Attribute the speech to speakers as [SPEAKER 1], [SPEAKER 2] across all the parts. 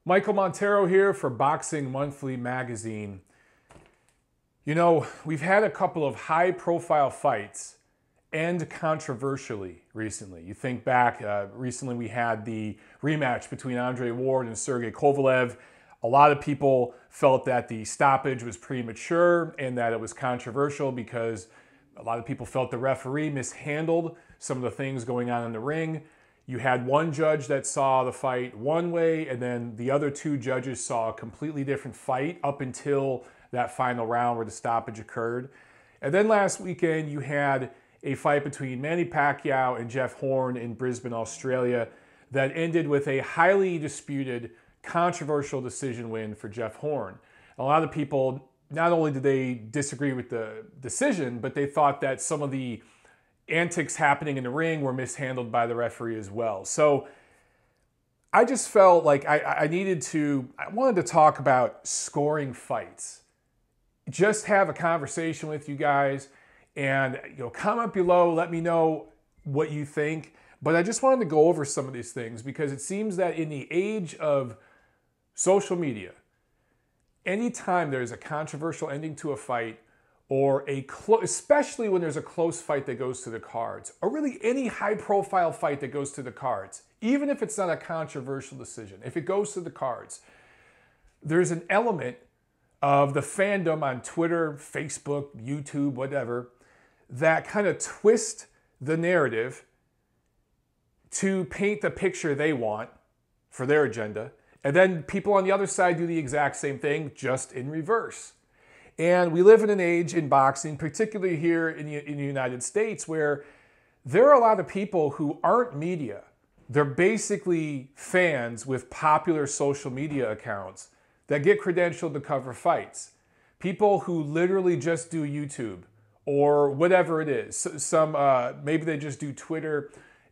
[SPEAKER 1] Michael Montero here for Boxing Monthly magazine. You know, we've had a couple of high-profile fights end controversially recently. You think back, recently we had the rematch between Andre Ward and Sergey Kovalev. A lot of people felt that the stoppage was premature and that it was controversial because a lot of people felt the referee mishandled some of the things going on in the ring. You had one judge that saw the fight one way, and then the other two judges saw a completely different fight up until that final round where the stoppage occurred. And then last weekend, you had a fight between Manny Pacquiao and Jeff Horn in Brisbane, Australia, that ended with a highly disputed, controversial decision win for Jeff Horn. A lot of people, not only did they disagree with the decision, but they thought that some of the antics happening in the ring were mishandled by the referee as well. So I just felt like I wanted to talk about scoring fights. Just have a conversation with you guys and comment below, let me know what you think. But I just wanted to go over some of these things because it seems that in the age of social media, anytime there's a controversial ending to a fight, or especially when there's a close fight that goes to the cards, or really any high-profile fight that goes to the cards, even if it's not a controversial decision, if it goes to the cards, there's an element of the fandom on Twitter, Facebook, YouTube, whatever, that kind of twist the narrative to paint the picture they want for their agenda, and then people on the other side do the exact same thing, just in reverse. And we live in an age in boxing, particularly here in the United States, where there are a lot of people who aren't media. They're basically fans with popular social media accounts that get credentialed to cover fights. People who literally just do YouTube or whatever it is. Maybe they just do Twitter,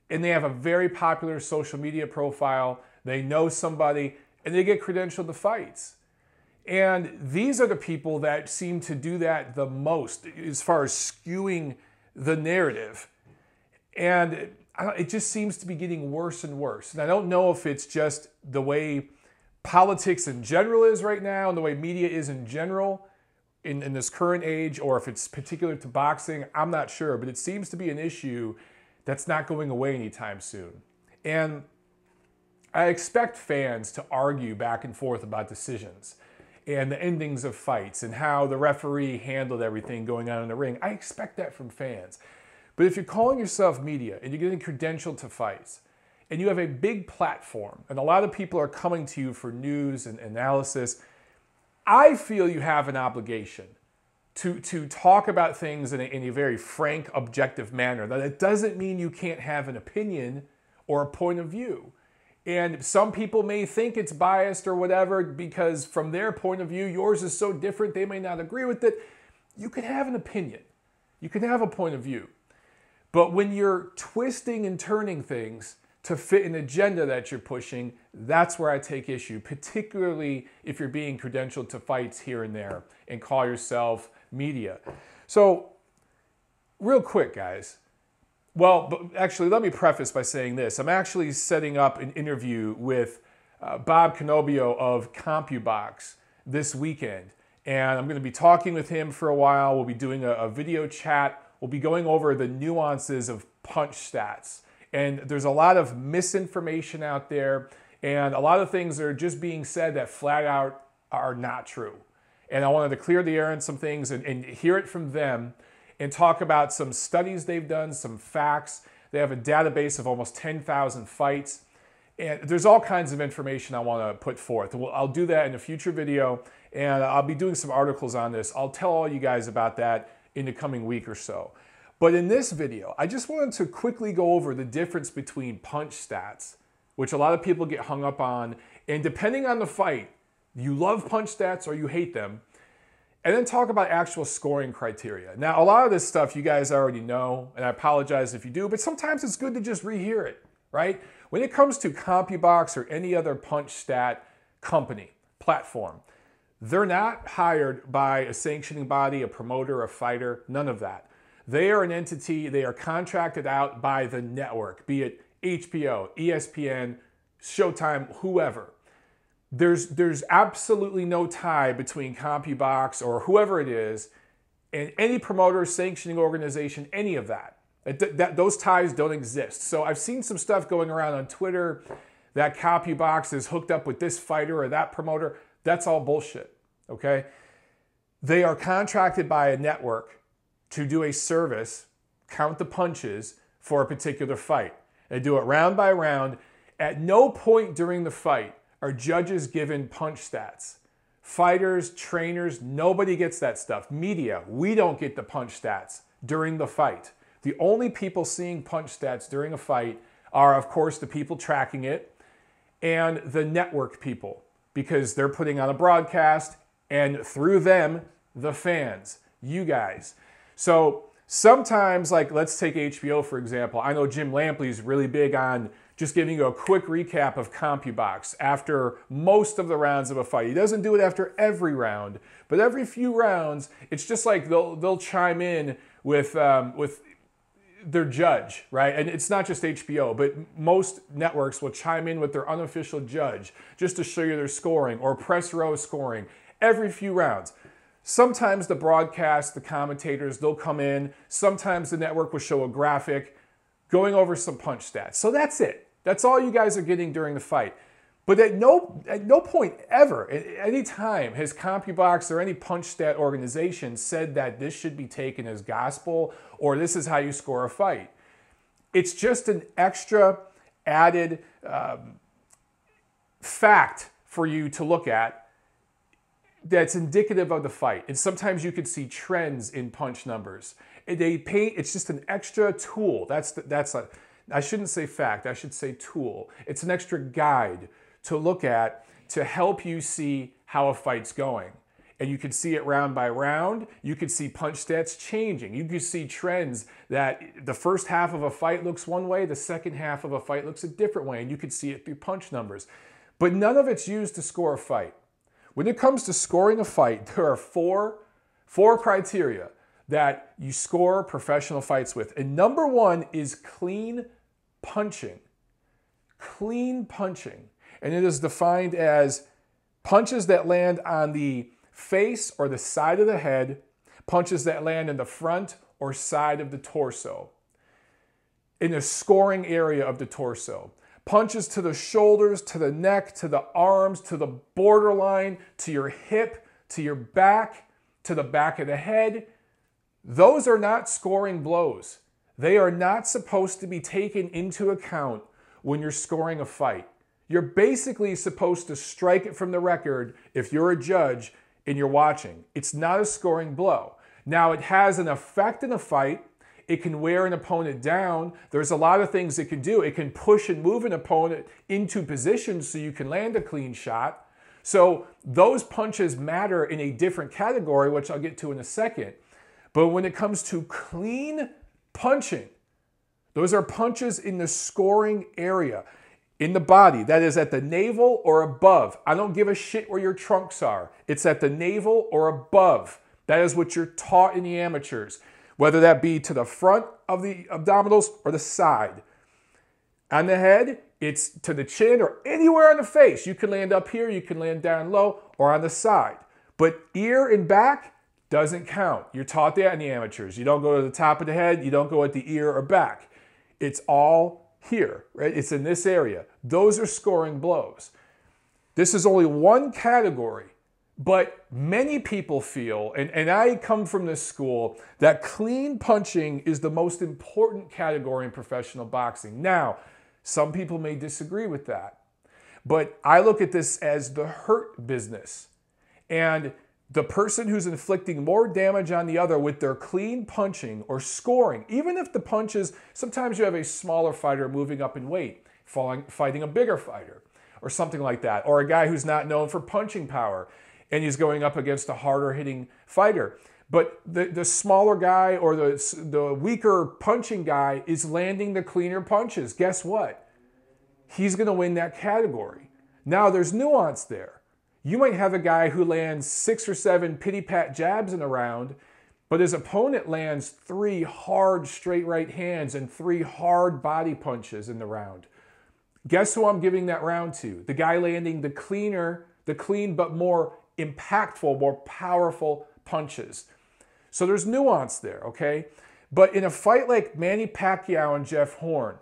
[SPEAKER 1] and they have a very popular social media profile. They know somebody, and they get credentialed to fights. And these are the people that seem to do that the most as far as skewing the narrative. And it just seems to be getting worse and worse. And I don't know if it's just the way politics in general is right now and the way media is in general in this current age, or if it's particular to boxing. I'm not sure, but it seems to be an issue that's not going away anytime soon. And I expect fans to argue back and forth about decisions and the endings of fights and how the referee handled everything going on in the ring. I expect that from fans. But if you're calling yourself media and you're getting credentialed to fights and you have a big platform and a lot of people are coming to you for news and analysis, I feel you have an obligation to talk about things in a very frank, objective manner. Now, that doesn't mean you can't have an opinion or a point of view. And some people may think it's biased or whatever because from their point of view, yours is so different, they may not agree with it. You can have an opinion. You can have a point of view. But when you're twisting and turning things to fit an agenda that you're pushing, that's where I take issue, particularly if you're being credentialed to fights here and there and call yourself media. So, real quick, guys. Well, but actually, let me preface by saying this. I'm actually setting up an interview with Bob Canobio of CompuBox this weekend. And I'm going to be talking with him for a while. We'll be doing a video chat. We'll be going over the nuances of punch stats. And there's a lot of misinformation out there and a lot of things that are just being said that flat out are not true. And I wanted to clear the air on some things and hear it from them and talk about some studies they've done, some facts. They have a database of almost 10,000 fights. And there's all kinds of information I want to put forth. I'll do that in a future video, and I'll be doing some articles on this. I'll tell all you guys about that in the coming week or so. But in this video, I just wanted to quickly go over the difference between punch stats, which a lot of people get hung up on, and depending on the fight, you love punch stats or you hate them, and then talk about actual scoring criteria. Now, a lot of this stuff you guys already know, and I apologize if you do, but sometimes it's good to just rehear it, right? When it comes to CompuBox or any other punch stat company, platform, they're not hired by a sanctioning body, a promoter, a fighter, none of that. They are an entity, they are contracted out by the network, be it HBO, ESPN, Showtime, whoever. there's absolutely no tie between CompuBox or whoever it is and any promoter, sanctioning organization, any of that. Those ties don't exist. So I've seen some stuff going around on Twitter that CompuBox is hooked up with this fighter or that promoter. That's all bullshit, okay? They are contracted by a network to do a service, count the punches for a particular fight. They do it round by round. At no point during the fight are judges given punch stats. Fighters, trainers, nobody gets that stuff. Media, we don't get the punch stats during the fight. The only people seeing punch stats during a fight are, of course, the people tracking it and the network people, because they're putting on a broadcast and through them, the fans, you guys. So sometimes, like, let's take HBO, for example. I know Jim Lampley's really big on just giving you a quick recap of CompuBox after most of the rounds of a fight. He doesn't do it after every round, but every few rounds, it's just like they'll chime in with their judge, right? And it's not just HBO, but most networks will chime in with their unofficial judge just to show you their scoring, or press row scoring every few rounds. Sometimes the broadcast, the commentators, they'll come in. Sometimes the network will show a graphic going over some punch stats. So that's it. That's all you guys are getting during the fight. But at no point ever, at any time, has CompuBox or any punch stat organization said that this should be taken as gospel or this is how you score a fight. It's just an extra added fact for you to look at that's indicative of the fight. And sometimes you could see trends in punch numbers. It's just an extra tool. I shouldn't say fact, I should say tool. It's an extra guide to look at to help you see how a fight's going. And you can see it round by round. You can see punch stats changing. You can see trends that the first half of a fight looks one way, the second half of a fight looks a different way, and you can see it through punch numbers. But none of it's used to score a fight. When it comes to scoring a fight, there are four criteria that you score professional fights with. And number one is clean punching. Clean punching. And it is defined as punches that land on the face or the side of the head, punches that land in the front or side of the torso, in the scoring area of the torso. Punches to the shoulders, to the neck, to the arms, to the borderline, to your hip, to your back, to the back of the head. Those are not scoring blows. They are not supposed to be taken into account when you're scoring a fight. You're basically supposed to strike it from the record if you're a judge and you're watching. It's not a scoring blow. Now, it has an effect in a fight. It can wear an opponent down. There's a lot of things it can do. It can push and move an opponent into position so you can land a clean shot. So those punches matter in a different category, which I'll get to in a second. But when it comes to clean punching, those are punches in the scoring area, in the body. That is at the navel or above. I don't give a shit where your trunks are. It's at the navel or above. That is what you're taught in the amateurs, whether that be to the front of the abdominals or the side. On the head, it's to the chin or anywhere on the face. You can land up here, you can land down low, or on the side. But ear and back doesn't count. You're taught that in the amateurs. You don't go to the top of the head, you don't go at the ear or back. It's all here, right? It's in this area. Those are scoring blows. This is only one category, but many people feel, and I come from this school, that clean punching is the most important category in professional boxing. Now, some people may disagree with that, but I look at this as the hurt business. And the person who's inflicting more damage on the other with their clean punching or scoring, even if the punches, sometimes you have a smaller fighter moving up in weight, fighting a bigger fighter or something like that, or a guy who's not known for punching power and he's going up against a harder hitting fighter. But the smaller guy or the weaker punching guy is landing the cleaner punches. Guess what? He's going to win that category. Now there's nuance there. You might have a guy who lands 6 or 7 pity-pat jabs in a round, but his opponent lands 3 hard straight right hands and 3 hard body punches in the round. Guess who I'm giving that round to? The guy landing the clean but more impactful, more powerful punches. So there's nuance there, okay? But in a fight like Manny Pacquiao and Jeff Horn,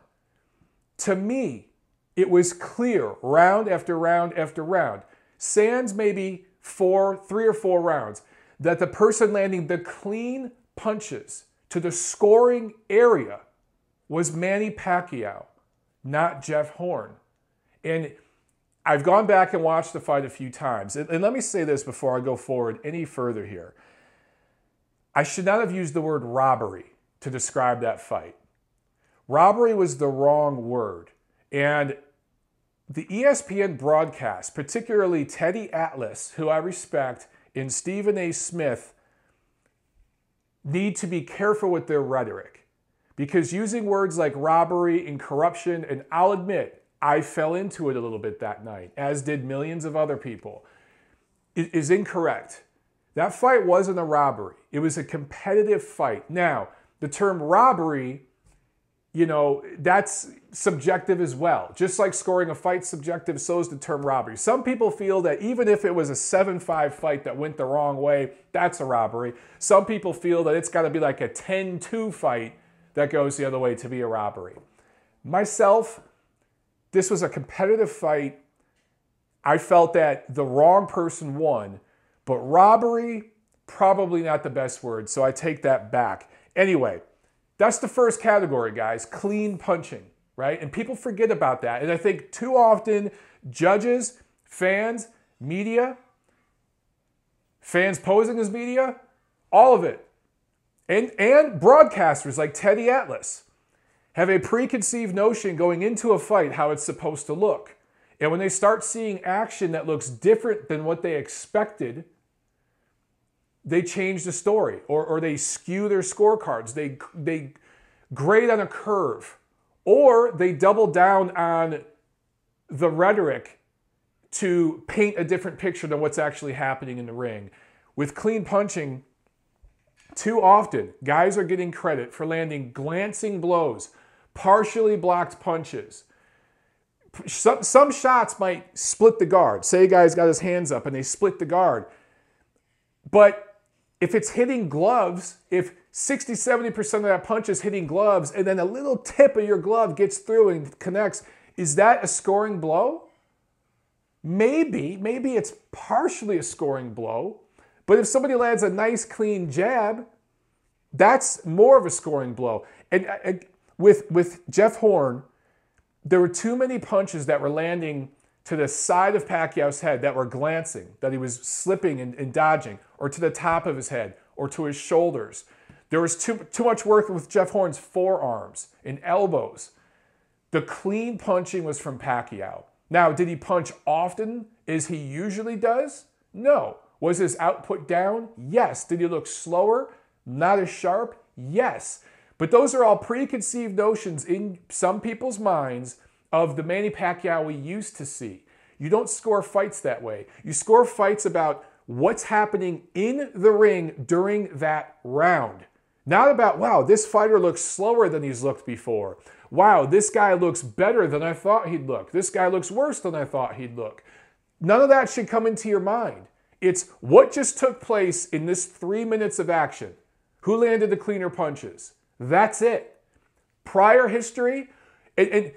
[SPEAKER 1] to me, it was clear round after round after round, sans maybe 3 or 4 rounds, that the person landing the clean punches to the scoring area was Manny Pacquiao, not Jeff Horn. And I've gone back and watched the fight a few times. And let me say this before I go forward any further here. I should not have used the word robbery to describe that fight. Robbery was the wrong word. And the ESPN broadcast, particularly Teddy Atlas, who I respect, and Stephen A. Smith, need to be careful with their rhetoric. Because using words like robbery and corruption, and I'll admit, I fell into it a little bit that night, as did millions of other people, is incorrect. That fight wasn't a robbery. It was a competitive fight. Now, the term robbery, you know, that's subjective as well. Just like scoring a fight subjective, so is the term robbery. Some people feel that even if it was a 7-5 fight that went the wrong way, that's a robbery. Some people feel that it's got to be like a 10-2 fight that goes the other way to be a robbery. Myself, this was a competitive fight. I felt that the wrong person won, but robbery, probably not the best word, so I take that back. Anyway, that's the first category, guys, clean punching, right? And people forget about that. And I think too often judges, fans, media, fans posing as media, all of it, and broadcasters like Teddy Atlas have a preconceived notion going into a fight how it's supposed to look. And when they start seeing action that looks different than what they expected, they change the story or they skew their scorecards. They grade on a curve, or they double down on the rhetoric to paint a different picture than what's actually happening in the ring. With clean punching, too often, guys are getting credit for landing glancing blows, partially blocked punches. Some shots might split the guard. Say a guy's got his hands up and they split the guard. But if it's hitting gloves, if 60-70% of that punch is hitting gloves and then a little tip of your glove gets through and connects, is that a scoring blow? Maybe it's partially a scoring blow. But if somebody lands a nice clean jab, that's more of a scoring blow. And with Jeff Horn, there were too many punches that were landing to the side of Pacquiao's head that were glancing, that he was slipping and dodging, or to the top of his head, or to his shoulders. There was too much work with Jeff Horn's forearms and elbows. The clean punching was from Pacquiao. Now, did he punch often as he usually does? No. Was his output down? Yes. Did he look slower? Not as sharp? Yes. But those are all preconceived notions in some people's minds of the Manny Pacquiao we used to see. You don't score fights that way. You score fights about what's happening in the ring during that round. Not about, wow, this fighter looks slower than he's looked before. Wow, this guy looks better than I thought he'd look. This guy looks worse than I thought he'd look. None of that should come into your mind. It's what just took place in this 3 minutes of action. Who landed the cleaner punches? That's it. Prior history, it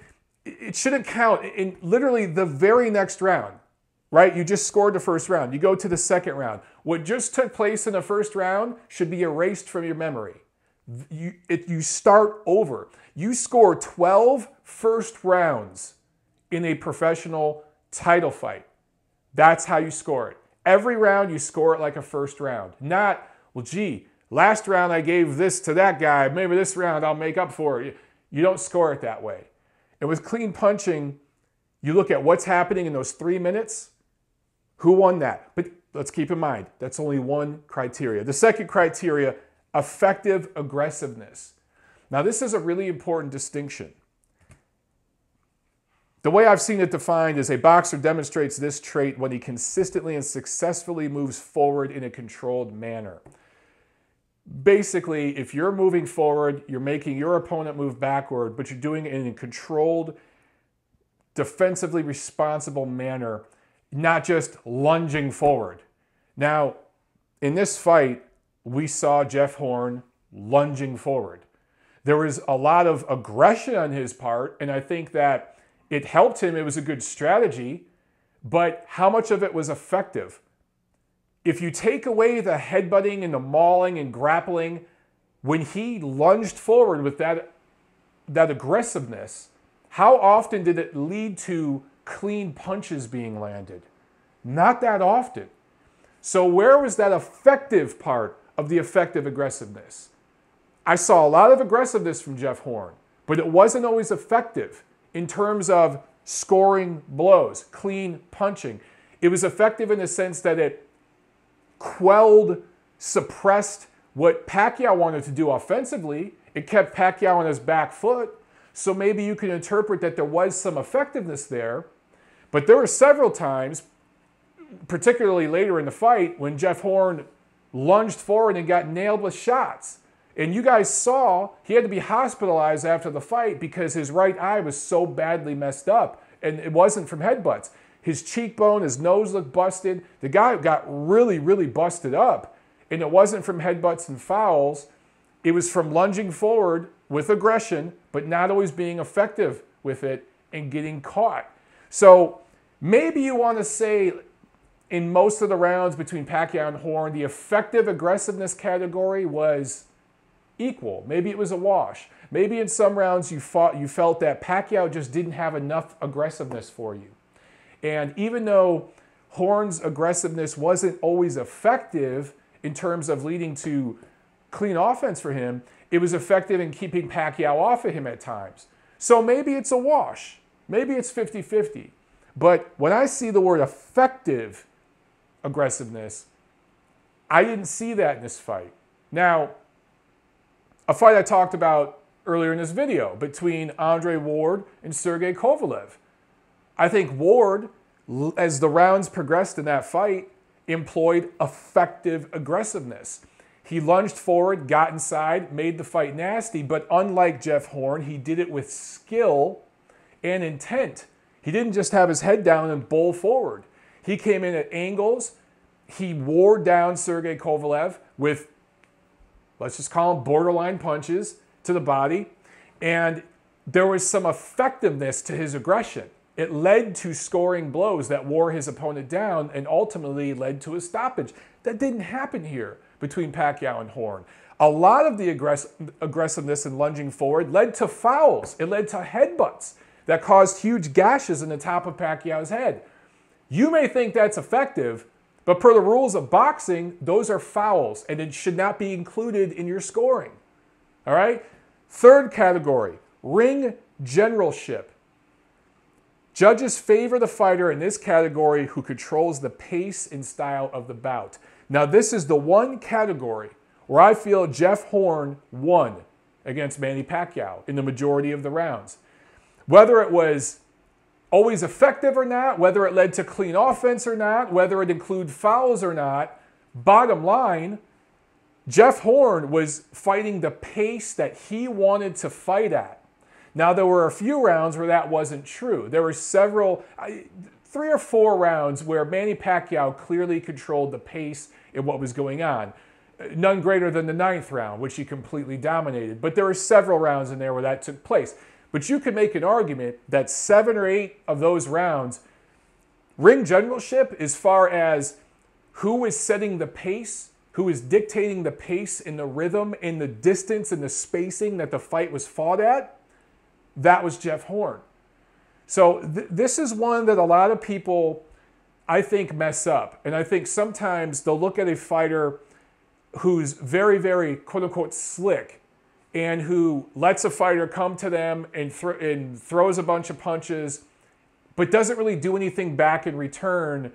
[SPEAKER 1] shouldn't count in literally the very next round, right? You just scored the first round. You go to the second round. What just took place in the first round should be erased from your memory. You start over. You score 12 first rounds in a professional title fight. That's how you score it. Every round you score it like a first round. Not, well, gee, last round I gave this to that guy. Maybe this round I'll make up for it. You don't score it that way. And with clean punching, you look at what's happening in those 3 minutes. Who won that? But let's keep in mind, that's only one criteria. The second criteria, effective aggressiveness. Now, this is a really important distinction. The way I've seen it defined is a boxer demonstrates this trait when he consistently and successfully moves forward in a controlled manner. Basically, if you're moving forward, you're making your opponent move backward, but you're doing it in a controlled, defensively responsible manner, not just lunging forward. Now, in this fight, we saw Jeff Horn lunging forward. There was a lot of aggression on his part, and I think that it helped him. It was a good strategy, but how much of it was effective? If you take away the headbutting and the mauling and grappling, when he lunged forward with that aggressiveness, how often did it lead to clean punches being landed? Not that often. So where was that effective part of the effective aggressiveness? I saw a lot of aggressiveness from Jeff Horn, but it wasn't always effective in terms of scoring blows, clean punching. It was effective in the sense that it quelled, suppressed what Pacquiao wanted to do offensively. It kept Pacquiao on his back foot. So maybe you can interpret that there was some effectiveness there. But there were several times, particularly later in the fight, when Jeff Horn lunged forward and got nailed with shots. And you guys saw he had to be hospitalized after the fight because his right eye was so badly messed up. And it wasn't from headbutts. His cheekbone, his nose looked busted. The guy got really, really busted up. And it wasn't from headbutts and fouls. It was from lunging forward with aggression, but not always being effective with it and getting caught. So maybe you want to say in most of the rounds between Pacquiao and Horn, the effective aggressiveness category was equal. Maybe it was a wash. Maybe in some rounds you felt that Pacquiao just didn't have enough aggressiveness for you. And even though Horn's aggressiveness wasn't always effective in terms of leading to clean offense for him, it was effective in keeping Pacquiao off of him at times. So maybe it's a wash. Maybe it's 50-50. But when I see the word effective aggressiveness, I didn't see that in this fight. Now, a fight I talked about earlier in this video between Andre Ward and Sergey Kovalev. I think Ward, as the rounds progressed in that fight, employed effective aggressiveness. He lunged forward, got inside, made the fight nasty, but unlike Jeff Horn, he did it with skill and intent. He didn't just have his head down and bowl forward. He came in at angles. He wore down Sergey Kovalev with, let's just call them borderline punches to the body. And there was some effectiveness to his aggression. It led to scoring blows that wore his opponent down and ultimately led to a stoppage. That didn't happen here between Pacquiao and Horn. A lot of the aggressiveness in lunging forward led to fouls. It led to headbutts that caused huge gashes in the top of Pacquiao's head. You may think that's effective, but per the rules of boxing, those are fouls, and it should not be included in your scoring. All right? Third category, ring generalship. Judges favor the fighter in this category who controls the pace and style of the bout. Now, this is the one category where I feel Jeff Horn won against Manny Pacquiao in the majority of the rounds. Whether it was always effective or not, whether it led to clean offense or not, whether it included fouls or not, bottom line, Jeff Horn was fighting the pace that he wanted to fight at. Now, there were a few rounds where that wasn't true. There were several, 3 or 4 rounds where Manny Pacquiao clearly controlled the pace in what was going on. None greater than the 9th round, which he completely dominated. But there were several rounds in there where that took place. But you could make an argument that 7 or 8 of those rounds, ring generalship as far as who is setting the pace, who is dictating the pace and the rhythm and the distance and the spacing that the fight was fought at, that was Jeff Horn. So this is one that a lot of people, I think, mess up. And I think sometimes they'll look at a fighter who's very, very, quote-unquote, slick and who lets a fighter come to them and throws a bunch of punches but doesn't really do anything back in return.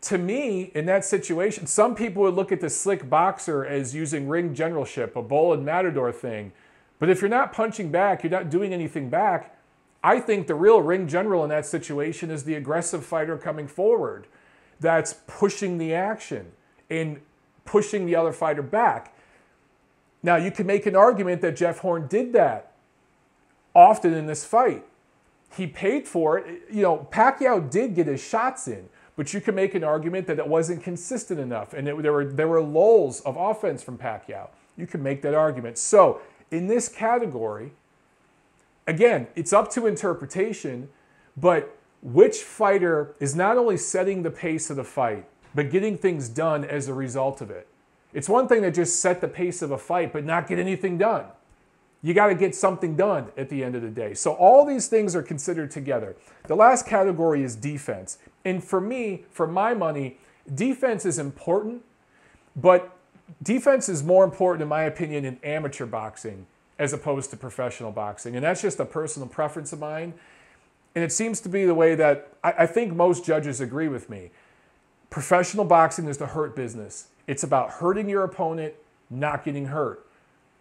[SPEAKER 1] To me, in that situation, some people would look at the slick boxer as using ring generalship, a bull and matador thing. But if you're not punching back, you're not doing anything back, I think the real ring general in that situation is the aggressive fighter coming forward that's pushing the action and pushing the other fighter back. Now, you can make an argument that Jeff Horn did that often in this fight. he paid for it. You know, Pacquiao did get his shots in, but you can make an argument that it wasn't consistent enough, and there were lulls of offense from Pacquiao. You can make that argument. So in this category, again, it's up to interpretation, but which fighter is not only setting the pace of the fight, but getting things done as a result of it? It's one thing to just set the pace of a fight, but not get anything done. You got to get something done at the end of the day. So all these things are considered together. The last category is defense. And for me, for my money, defense is important, but defense is more important, in my opinion, in amateur boxing as opposed to professional boxing. And that's just a personal preference of mine. And it seems to be the way that I think most judges agree with me. Professional boxing is the hurt business. It's about hurting your opponent, not getting hurt.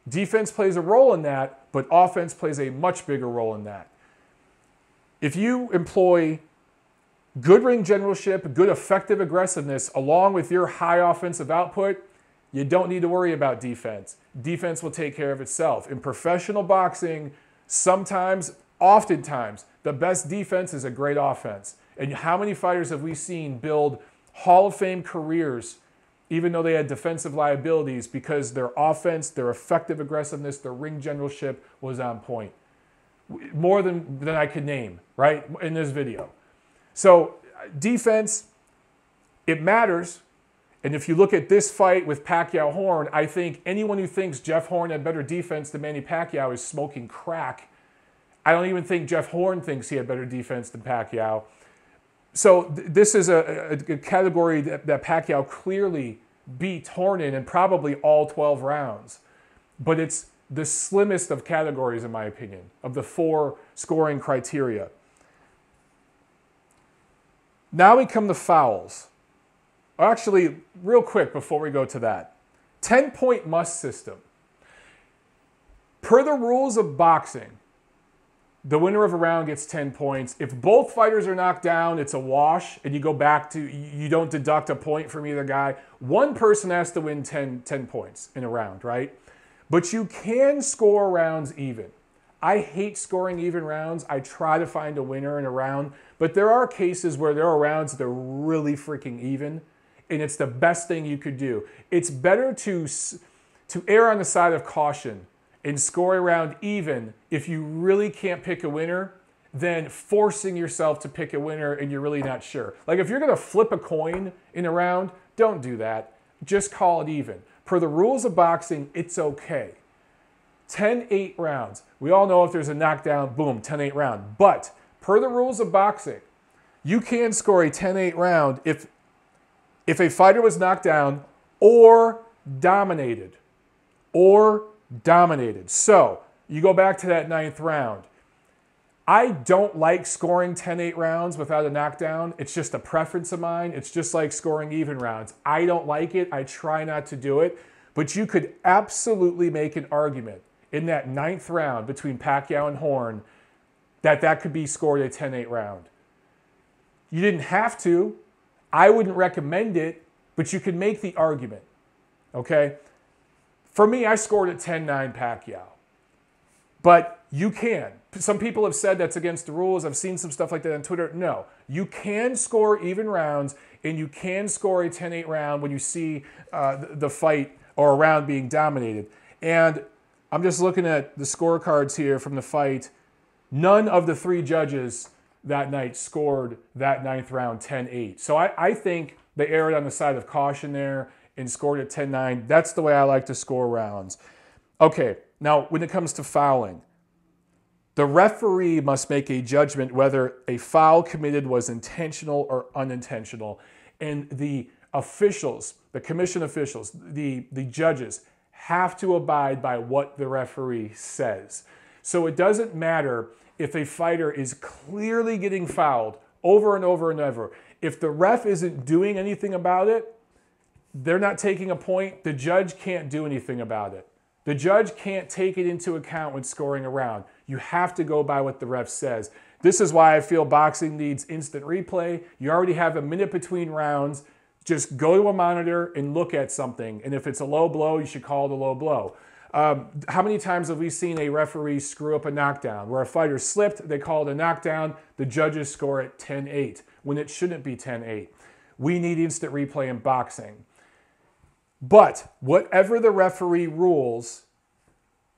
[SPEAKER 1] Defense plays a role in that, but offense plays a much bigger role in that. If you employ good ring generalship, good effective aggressiveness, along with your high offensive output, you don't need to worry about defense. Defense will take care of itself. In professional boxing, sometimes, oftentimes, the best defense is a great offense. And how many fighters have we seen build Hall of Fame careers even though they had defensive liabilities because their offense, their effective aggressiveness, their ring generalship was on point? More than I could name, right, in this video. So defense, it matters. And if you look at this fight with Pacquiao-Horn, I think anyone who thinks Jeff Horn had better defense than Manny Pacquiao is smoking crack. I don't even think Jeff Horn thinks he had better defense than Pacquiao. So this is a category that Pacquiao clearly beat Horn in probably all 12 rounds. But it's the slimmest of categories, in my opinion, of the 4 scoring criteria. Now we come to fouls. Actually, real quick before we go to that. 10-point must system. Per the rules of boxing, the winner of a round gets 10 points. If both fighters are knocked down, it's a wash, and you go back to, you don't deduct a point from either guy. One person has to win 10 points in a round, right? But you can score rounds even. I hate scoring even rounds. I try to find a winner in a round, but there are cases where there are rounds that are really freaking even, and it's the best thing you could do. It's better to err on the side of caution and score a round even if you really can't pick a winner than forcing yourself to pick a winner and you're really not sure. Like if you're gonna flip a coin in a round, don't do that. Just call it even. Per the rules of boxing, it's okay. 10-8 rounds. We all know if there's a knockdown, boom, 10-8 round. But per the rules of boxing, you can score a 10-8 round if a fighter was knocked down or dominated. So you go back to that 9th round. I don't like scoring 10-8 rounds without a knockdown. It's just a preference of mine. It's just like scoring even rounds. I don't like it. I try not to do it. But you could absolutely make an argument in that 9th round between Pacquiao and Horn that could be scored a 10-8 round. You didn't have to. I wouldn't recommend it, but you could make the argument, okay? For me, I scored at 10-9 Pacquiao. But you can. Some people have said that's against the rules. I've seen some stuff like that on Twitter. No, you can score even rounds, and you can score a 10-8 round when you see the fight or a round being dominated. And I'm just looking at the scorecards here from the fight. None of the 3 judges that night scored that 9th round 10-8. So I think they erred on the side of caution there and scored at 10-9. That's the way I like to score rounds. Okay, now when it comes to fouling, the referee must make a judgment whether a foul committed was intentional or unintentional. And the officials, the commission officials, the judges have to abide by what the referee says. So it doesn't matter if a fighter is clearly getting fouled over and over and over. If the ref isn't doing anything about it, they're not taking a point. The judge can't do anything about it. The judge can't take it into account when scoring a round. You have to go by what the ref says. This is why I feel boxing needs instant replay. You already have a minute between rounds. Just go to a monitor and look at something. And if it's a low blow, you should call it a low blow. How many times have we seen a referee screw up a knockdown where a fighter slipped, they call it a knockdown, the judges score it 10-8 when it shouldn't be 10-8. We need instant replay in boxing. But whatever the referee rules,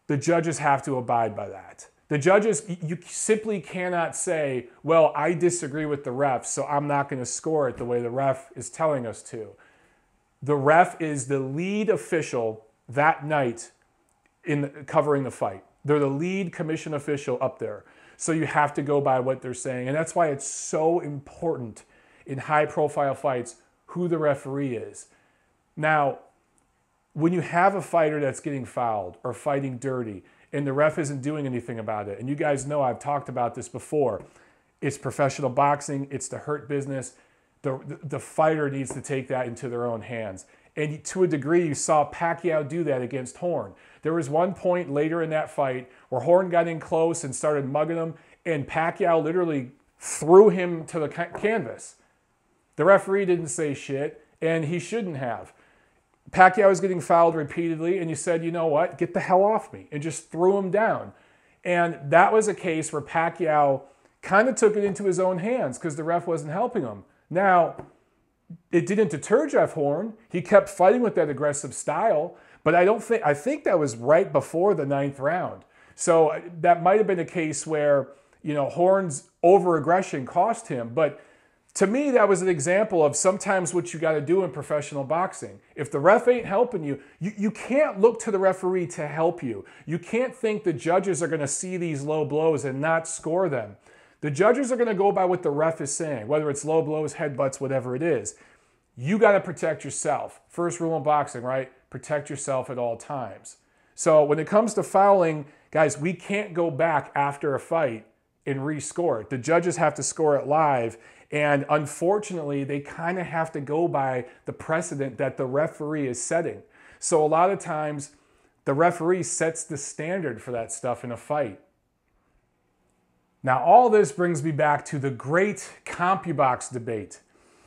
[SPEAKER 1] the judges have to abide by that. The judges, you simply cannot say, well, I disagree with the ref, so I'm not going to score it the way the ref is telling us to. The ref is the lead official that night in covering the fight. They're the lead commission official up there. So you have to go by what they're saying. And that's why it's so important in high-profile fights who the referee is. Now, when you have a fighter that's getting fouled or fighting dirty and the ref isn't doing anything about it, and you guys know I've talked about this before, it's professional boxing, it's the hurt business. The fighter needs to take that into their own hands. And to a degree, you saw Pacquiao do that against Horn. There was one point later in that fight where Horn got in close and started mugging him, and Pacquiao literally threw him to the canvas. The referee didn't say shit, and he shouldn't have. Pacquiao was getting fouled repeatedly, and you said, you know what, get the hell off me, and just threw him down. And that was a case where Pacquiao kind of took it into his own hands because the ref wasn't helping him. Now, it didn't deter Jeff Horn. He kept fighting with that aggressive style, but I think that was right before the 9th round. So that might have been a case where, you know, Horn's over-aggression cost him. But to me, that was an example of sometimes what you got to do in professional boxing. If the ref ain't helping you, you can't look to the referee to help you. You can't think the judges are going to see these low blows and not score them. The judges are going to go by what the ref is saying, whether it's low blows, headbutts, whatever it is. You got to protect yourself. First rule in boxing, right? Protect yourself at all times. So when it comes to fouling, guys, we can't go back after a fight and rescore it. The judges have to score it live. And unfortunately, they kind of have to go by the precedent that the referee is setting. So a lot of times, the referee sets the standard for that stuff in a fight. Now, all this brings me back to the great CompuBox debate.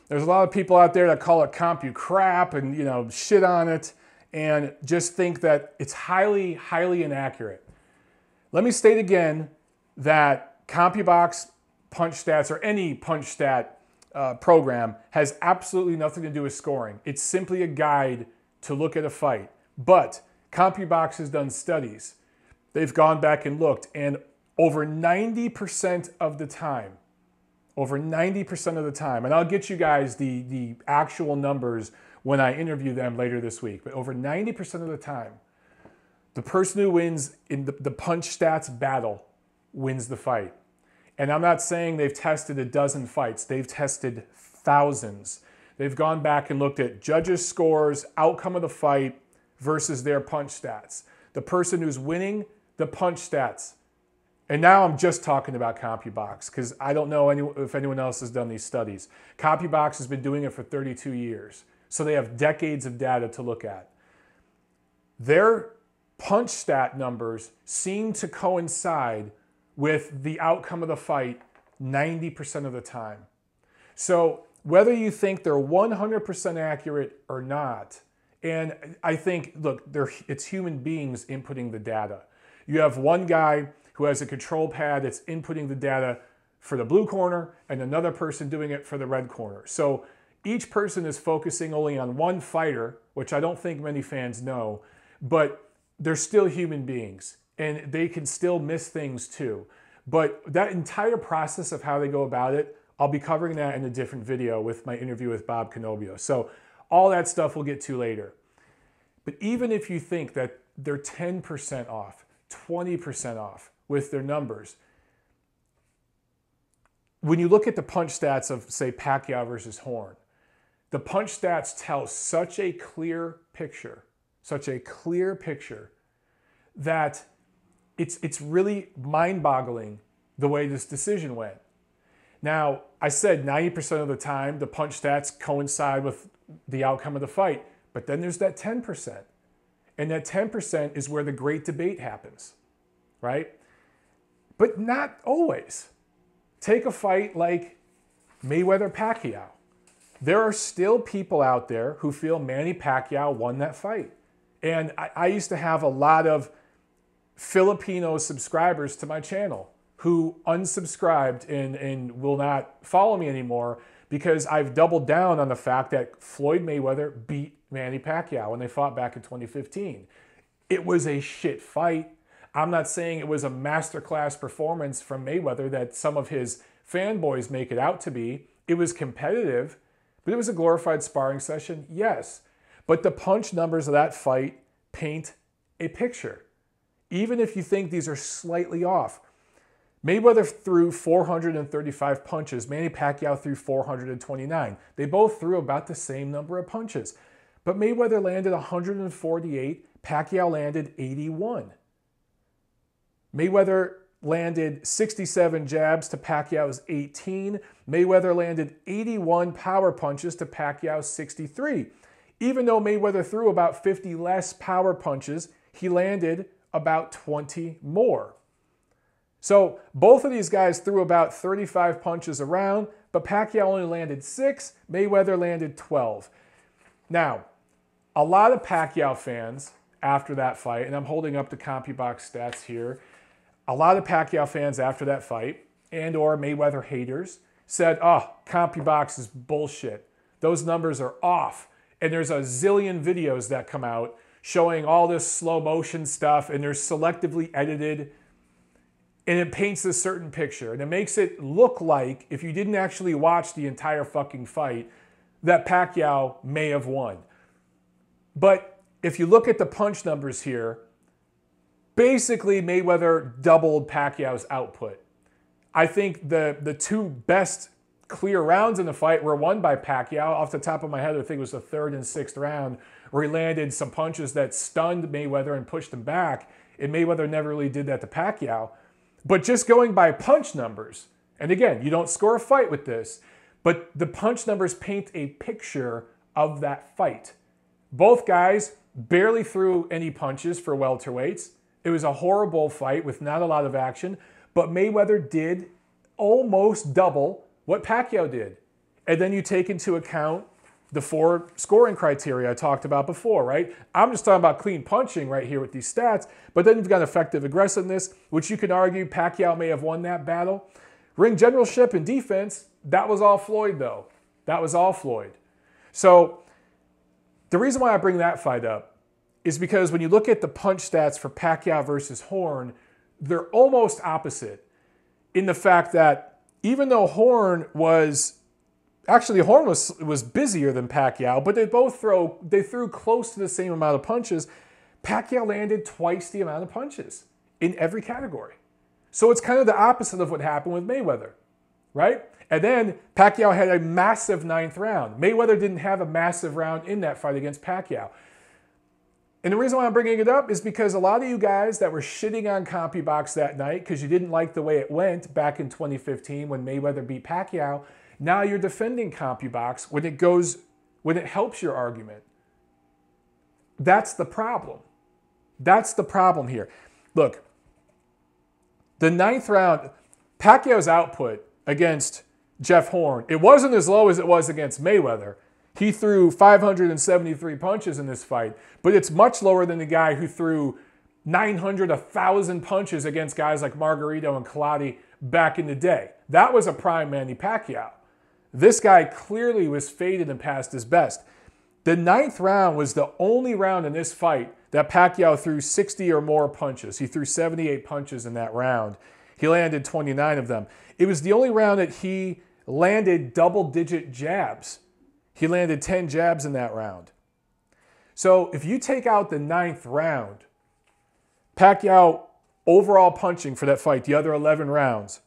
[SPEAKER 1] There's a lot of people out there that call it Compu crap and, you know, shit on it and just think that it's highly, highly inaccurate. Let me state again that CompuBox punch stats or any punch stat program has absolutely nothing to do with scoring. It's simply a guide to look at a fight. But CompuBox has done studies. They've gone back and looked, and over 90% of the time, and I'll get you guys the actual numbers when I interview them later this week, but over 90% of the time, the person who wins in the punch stats battle wins the fight. And I'm not saying they've tested a dozen fights. They've tested thousands. They've gone back and looked at judges' scores, outcome of the fight versus their punch stats. The person who's winning the punch stats. And now I'm just talking about CompuBox because I don't know if anyone else has done these studies. CompuBox has been doing it for 32 years. So they have decades of data to look at. Their punch stat numbers seem to coincide with the outcome of the fight 90% of the time. So whether you think they're 100% accurate or not, and I think, look, it's human beings inputting the data. You have one guy who has a control pad that's inputting the data for the blue corner and another person doing it for the red corner. So each person is focusing only on one fighter, which I don't think many fans know, but they're still human beings and they can still miss things too. But that entire process of how they go about it, I'll be covering that in a different video with my interview with Bob Canobio. So all that stuff we'll get to later. But even if you think that they're 10% off, 20% off with their numbers, when you look at the punch stats of, say, Pacquiao versus Horn, the punch stats tell such a clear picture that it's really mind-boggling the way this decision went. Now, I said 90% of the time the punch stats coincide with the outcome of the fight, but then there's that 10%. And that 10% is where the great debate happens, right? But not always. Take a fight like Mayweather-Pacquiao. There are still people out there who feel Manny Pacquiao won that fight. And I used to have a lot of Filipino subscribers to my channel who unsubscribed and will not follow me anymore because I've doubled down on the fact that Floyd Mayweather beat Manny Pacquiao when they fought back in 2015. It was a shit fight. I'm not saying it was a masterclass performance from Mayweather that some of his fanboys make it out to be. It was competitive, but it was a glorified sparring session, yes. But the punch numbers of that fight paint a picture. Even if you think these are slightly off. Mayweather threw 435 punches. Manny Pacquiao threw 429. They both threw about the same number of punches. But Mayweather landed 148. Pacquiao landed 81. Mayweather landed 67 jabs to Pacquiao's 18. Mayweather landed 81 power punches to Pacquiao's 63. Even though Mayweather threw about 50 less power punches, he landed about 20 more. So both of these guys threw about 35 punches around, but Pacquiao only landed 6, Mayweather landed 12. Now, a lot of Pacquiao fans after that fight, and I'm holding up the CompuBox stats here, a lot of Pacquiao fans after that fight and or Mayweather haters said, oh, CompuBox is bullshit. Those numbers are off. And there's a zillion videos that come out showing all this slow motion stuff and they're selectively edited and it paints a certain picture. And it makes it look like, if you didn't actually watch the entire fucking fight, that Pacquiao may have won. But if you look at the punch numbers here, basically Mayweather doubled Pacquiao's output. I think the two best clear rounds in the fight were won by Pacquiao. Off the top of my head, I think it was the 3rd and 6th round where he landed some punches that stunned Mayweather and pushed him back. And Mayweather never really did that to Pacquiao. But just going by punch numbers, and again, you don't score a fight with this, but the punch numbers paint a picture of that fight. Both guys barely threw any punches for welterweights. It was a horrible fight with not a lot of action, but Mayweather did almost double what Pacquiao did. And then you take into account the 4 scoring criteria I talked about before, right? I'm just talking about clean punching right here with these stats, but then you've got effective aggressiveness, which you can argue Pacquiao may have won that battle. Ring generalship and defense, that was all Floyd though. That was all Floyd. So the reason why I bring that fight up is because when you look at the punch stats for Pacquiao versus Horn, they're almost opposite in the fact that even though Horn was busier than Pacquiao, but they threw close to the same amount of punches. Pacquiao landed twice the amount of punches in every category. So it's kind of the opposite of what happened with Mayweather, right? And then Pacquiao had a massive 9th round. Mayweather didn't have a massive round in that fight against Pacquiao. And the reason why I'm bringing it up is because a lot of you guys that were shitting on CompuBox that night because you didn't like the way it went back in 2015 when Mayweather beat Pacquiao, now you're defending CompuBox when it helps your argument. That's the problem. That's the problem here. Look, the 9th round, Pacquiao's output against Jeff Horn, it wasn't as low as it was against Mayweather. He threw 573 punches in this fight, but it's much lower than the guy who threw 900, 1,000 punches against guys like Margarito and Colati back in the day. That was a prime Manny Pacquiao. This guy clearly was faded and past his best. The 9th round was the only round in this fight that Pacquiao threw 60 or more punches. He threw 78 punches in that round. He landed 29 of them. It was the only round that he landed double-digit jabs. He landed 10 jabs in that round. So if you take out the 9th round, Pacquiao overall punching for that fight, the other 11 rounds,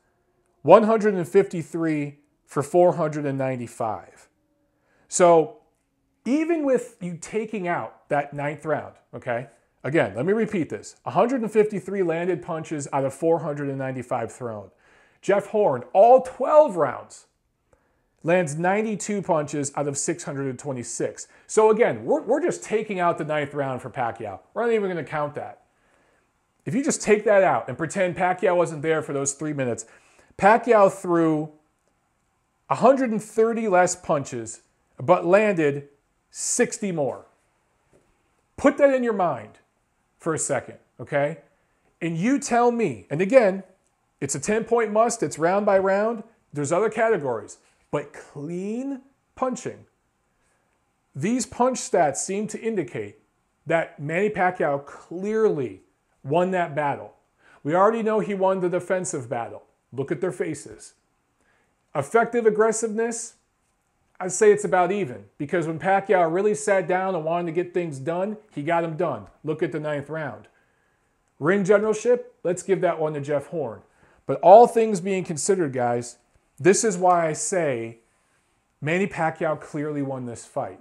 [SPEAKER 1] 153 for 495. So even with you taking out that 9th round, okay? Again, let me repeat this. 153 landed punches out of 495 thrown. Jeff Horn, all 12 rounds, lands 92 punches out of 626. So again, we're just taking out the 9th round for Pacquiao. We're not even going to count that. If you just take that out and pretend Pacquiao wasn't there for those 3 minutes, Pacquiao threw 130 less punches, but landed 60 more. Put that in your mind for a second, okay? And you tell me, and again, it's a 10-point must, it's round by round, there's other categories, but clean punching. These punch stats seem to indicate that Manny Pacquiao clearly won that battle. We already know he won the defensive battle. Look at their faces. Effective aggressiveness, I'd say it's about even, because when Pacquiao really sat down and wanted to get things done, he got them done. Look at the 9th round. Ring generalship, let's give that one to Jeff Horn. But all things being considered, guys, this is why I say Manny Pacquiao clearly won this fight.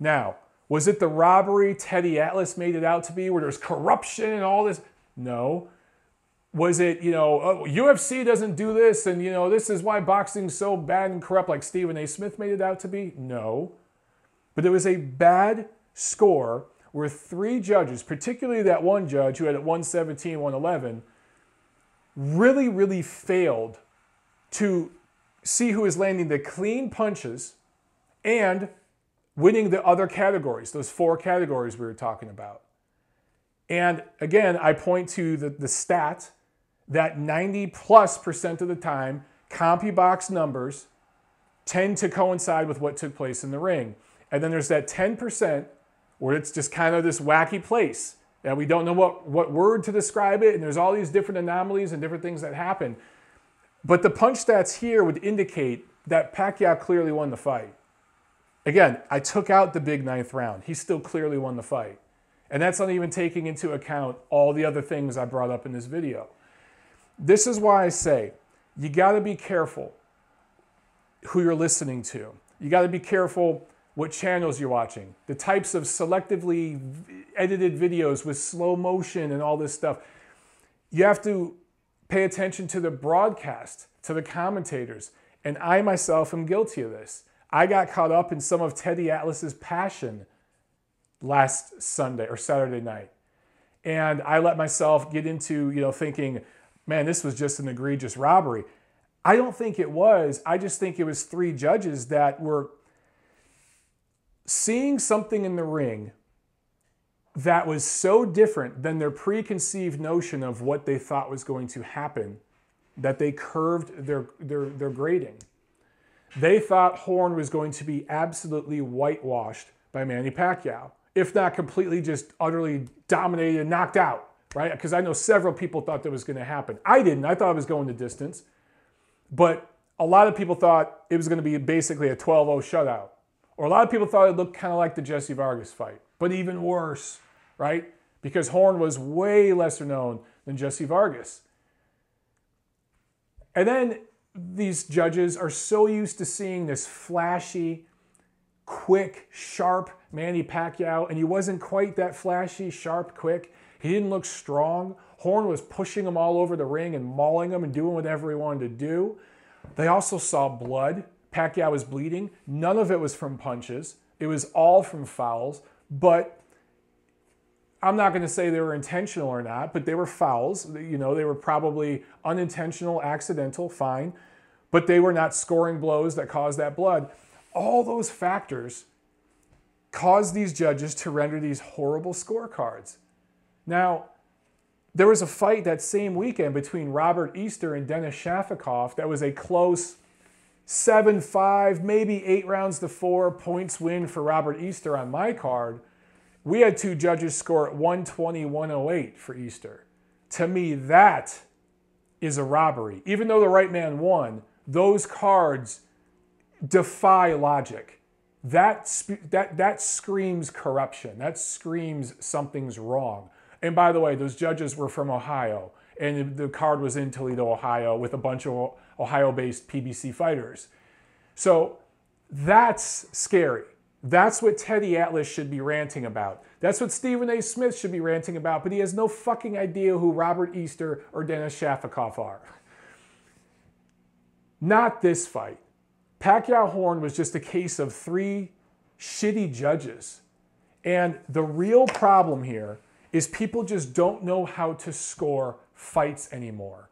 [SPEAKER 1] Now, was it the robbery Teddy Atlas made it out to be, where there's corruption and all this? No. Was it, UFC doesn't do this, and, this is why boxing's so bad and corrupt, like Stephen A. Smith made it out to be? No. But it was a bad score where 3 judges, particularly that one judge who had it 117, 111, really, really failed to see who is landing the clean punches and winning the other categories, those 4 categories we were talking about. And again, I point to the stat that 90+% of the time, CompuBox numbers tend to coincide with what took place in the ring. And then there's that 10% where it's just kind of this wacky place that we don't know what word to describe it, and there's all these different anomalies and different things that happen. But the punch stats here would indicate that Pacquiao clearly won the fight. Again, I took out the big 9th round. He still clearly won the fight. And that's not even taking into account all the other things I brought up in this video. This is why I say you got to be careful who you're listening to. You got to be careful what channels you're watching, the types of selectively edited videos with slow motion and all this stuff. You have to pay attention to the broadcast, to the commentators. And I myself am guilty of this. I got caught up in some of Teddy Atlas's passion last Sunday or Saturday night. And I let myself get into, thinking, man, this was just an egregious robbery. I don't think it was. I just think it was 3 judges that were seeing something in the ring that was so different than their preconceived notion of what they thought was going to happen that they curved their grading. They thought Horn was going to be absolutely whitewashed by Manny Pacquiao, if not completely just utterly dominated and knocked out, right? Because I know several people thought that was going to happen. I didn't. I thought it was going the distance. But a lot of people thought it was going to be basically a 12-0 shutout. Or a lot of people thought it looked kind of like the Jesse Vargas fight, but even worse, right? Because Horn was way lesser known than Jesse Vargas. And then these judges are so used to seeing this flashy, quick, sharp Manny Pacquiao, and he wasn't quite that flashy, sharp, quick. He didn't look strong. Horn was pushing him all over the ring and mauling him and doing whatever he wanted to do. They also saw blood. Pacquiao was bleeding. None of it was from punches. It was all from fouls. But I'm not going to say they were intentional or not, but they were fouls. They were probably unintentional, accidental, fine. But they were not scoring blows that caused that blood. All those factors caused these judges to render these horrible scorecards. Now, there was a fight that same weekend between Robert Easter and Denis Shafikov that was a close 7-5, maybe 8-4 points win for Robert Easter on my card. We had 2 judges score at 120, 108 for Easter. To me, that is a robbery. Even though the right man won, those cards defy logic. That screams corruption. That screams something's wrong. And by the way, those judges were from Ohio, and the card was in Toledo, Ohio, with a bunch of Ohio-based PBC fighters. So that's scary. That's what Teddy Atlas should be ranting about. That's what Stephen A. Smith should be ranting about, but he has no fucking idea who Robert Easter or Denis Shafikov are. Not this fight. Pacquiao Horn was just a case of 3 shitty judges. And the real problem here is people just don't know how to score fights anymore.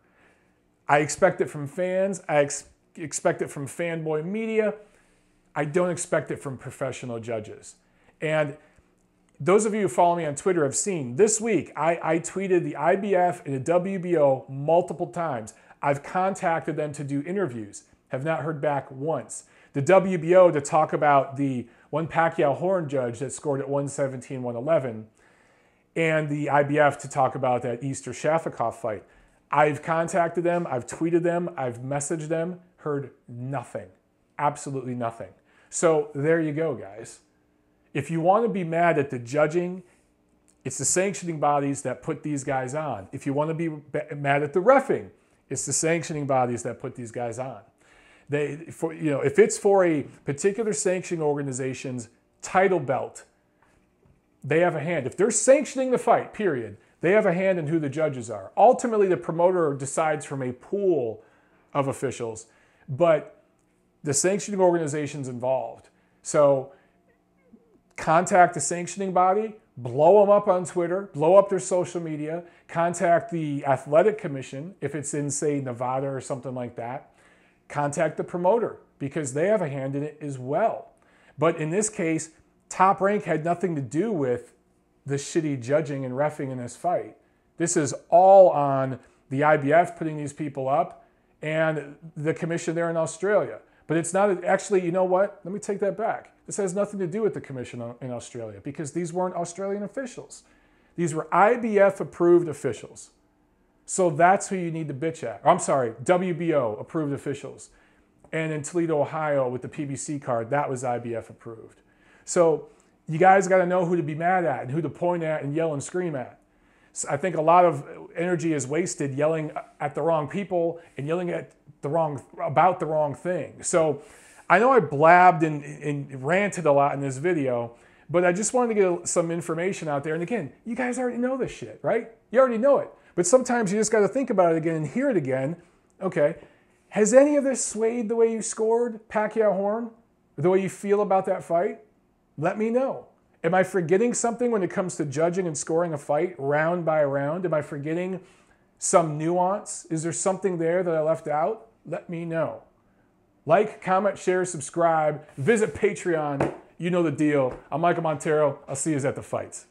[SPEAKER 1] I expect it from fans. I expect it from fanboy media. I don't expect it from professional judges. And those of you who follow me on Twitter have seen this week, I tweeted the IBF and the WBO multiple times. I've contacted them to do interviews, have not heard back once. The WBO to talk about the one Pacquiao Horn judge that scored at 117, 111, and the IBF to talk about that Easter Shafikov fight. I've contacted them, I've tweeted them, I've messaged them, heard nothing, absolutely nothing. So there you go, guys. If you want to be mad at the judging, it's the sanctioning bodies that put these guys on. If you want to be mad at the reffing, it's the sanctioning bodies that put these guys on. If it's for a particular sanctioning organization's title belt, they have a hand. If they're sanctioning the fight, period, they have a hand in who the judges are. Ultimately, the promoter decides from a pool of officials, but the sanctioning organization's involved. So contact the sanctioning body, blow them up on Twitter, blow up their social media, contact the athletic commission if it's in, say, Nevada or something like that. Contact the promoter because they have a hand in it as well. But in this case, Top Rank had nothing to do with the shitty judging and reffing in this fight. This is all on the IBF putting these people up and the commission there in Australia. But it's not actually, you know what? Let me take that back. This has nothing to do with the commission in Australia because these weren't Australian officials. These were IBF approved officials. So that's who you need to bitch at. I'm sorry, WBO approved officials. And in Toledo, Ohio with the PBC card, that was IBF approved. So you guys got to know who to be mad at and who to point at and yell and scream at. So I think a lot of energy is wasted yelling at the wrong people and yelling at about the wrong thing. So I know I blabbed and ranted a lot in this video, but I just wanted to get some information out there. And again, you guys already know this shit, right? You already know it. But sometimes you just got to think about it again and hear it again. Okay, has any of this swayed the way you scored Pacquiao Horn? The way you feel about that fight? Let me know. Am I forgetting something when it comes to judging and scoring a fight round by round? Am I forgetting some nuance? Is there something there that I left out? Let me know. Like, comment, share, subscribe, visit Patreon. You know the deal. I'm Michael Montero. I'll see you at the fights.